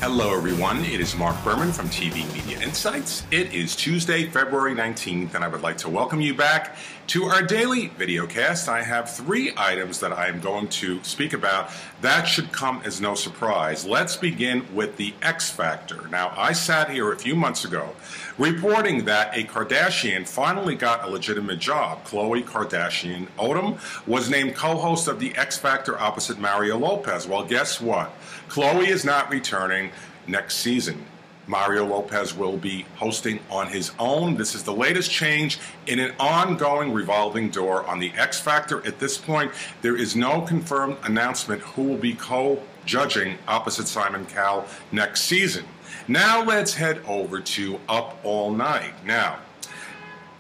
Hello everyone, it is Marc Berman from TV Media Insights. It is Tuesday, February 19th, and I would like to welcome you back to our daily videocast. I have 3 items that I am going to speak about. That should come as no surprise. Let's begin with the X Factor. Now, I sat here a few months ago reporting that a Kardashian finally got a legitimate job. Khloe Kardashian Odom was named co-host of the X Factor opposite Mario Lopez. Well, guess what? Khloe is not returning next season. Mario Lopez will be hosting on his own. This is the latest change in an ongoing revolving door on the X Factor. At this point, there is no confirmed announcement who will be co-judging opposite Simon Cowell next season. Now let's head over to Up All Night. Now,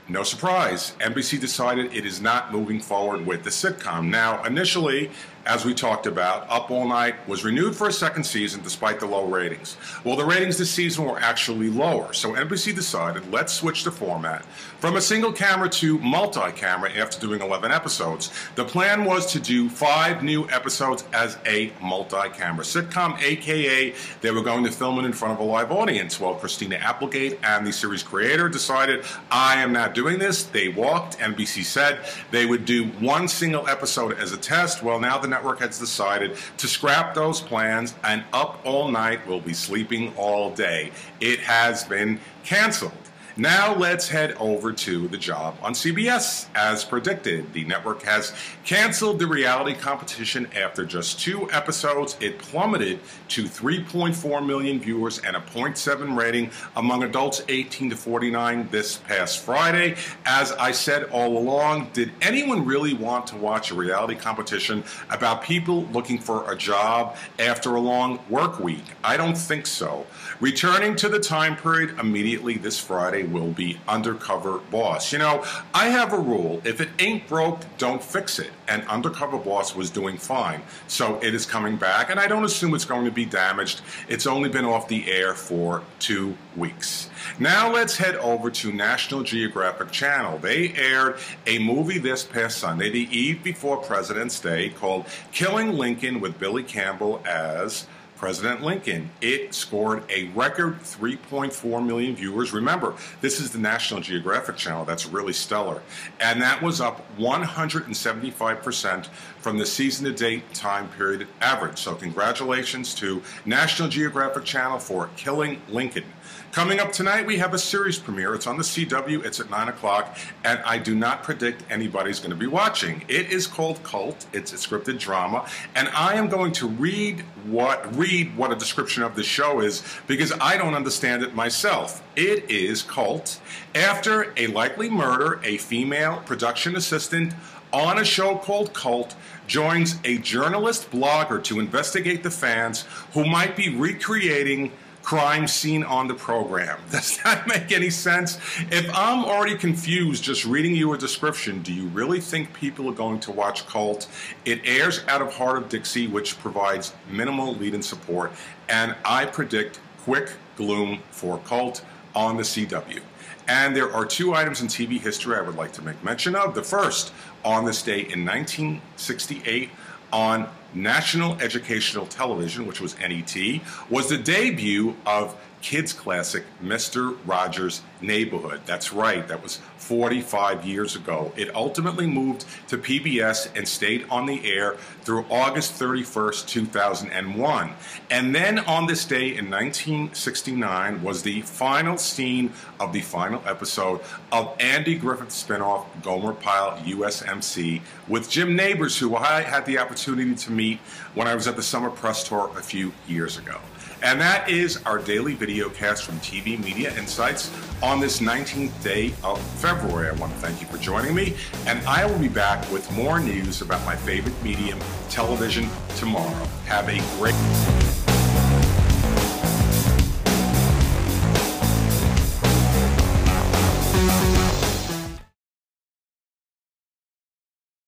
no surprise, NBC decided it is not moving forward with the sitcom. Now, initially, as we talked about, Up All Night was renewed for a second season despite the low ratings. Well, the ratings this season were actually lower, so NBC decided, let's switch the format from a single camera to multi-camera after doing 11 episodes. The plan was to do 5 new episodes as a multi-camera sitcom, aka they were going to film it in front of a live audience. Well, Christina Applegate and the series creator decided, I am not doing this. They walked. NBC said they would do 1 single episode as a test. Well, now the network has decided to scrap those plans, and Up All Night will be sleeping all day. It has been canceled. Now let's head over to the job on CBS. As predicted, the network has canceled the reality competition after just 2 episodes. It plummeted to 3.4 million viewers and a 0.7 rating among adults 18 to 49 this past Friday. As I said all along, did anyone really want to watch a reality competition about people looking for a job after a long work week? I don't think so. Returning to the time period immediately this Friday will be Undercover Boss. You know, I have a rule, if it ain't broke, don't fix it. And Undercover Boss was doing fine. So it is coming back, and I don't assume it's going to be damaged. It's only been off the air for 2 weeks. Now let's head over to National Geographic Channel. They aired a movie this past Sunday, the eve before President's Day, called Killing Lincoln, with Billy Campbell as President Lincoln. It scored a record 3.4 million viewers. Remember, this is the National Geographic Channel. That's really stellar. And that was up 175% from the season-to-date time period average. So congratulations to National Geographic Channel for Killing Lincoln. Coming up tonight, we have a series premiere. It's on the CW. It's at 9 o'clock, and I do not predict anybody's going to be watching. It is called Cult. It's a scripted drama, and I am going to read what a description of the show is because I don't understand it myself. It is Cult. After a likely murder, a female production assistant on a show called Cult joins a journalist blogger to investigate the fans who might be recreating crime scene on the program. Does that make any sense? If I'm already confused just reading you a description, do you really think people are going to watch Cult? It airs out of Heart of Dixie, which provides minimal lead-in support, and I predict quick gloom for Cult on the CW. And there are 2 items in TV history I would like to make mention of. The first, on this day in 1968, on National Educational Television, which was NET, was the debut of kids classic Mr. Rogers' Neighborhood. That's right, that was 45 years ago. It ultimately moved to PBS and stayed on the air through August 31st, 2001. And then on this day in 1969 was the final scene of the final episode of Andy Griffith's spinoff Gomer Pyle USMC with Jim Nabors, who I had the opportunity to meet when I was at the Summer Press Tour a few years ago. And that is our daily video cast from TV Media Insights on this 19th day of February. I want to thank you for joining me, and I will be back with more news about my favorite medium, television, tomorrow. Have a great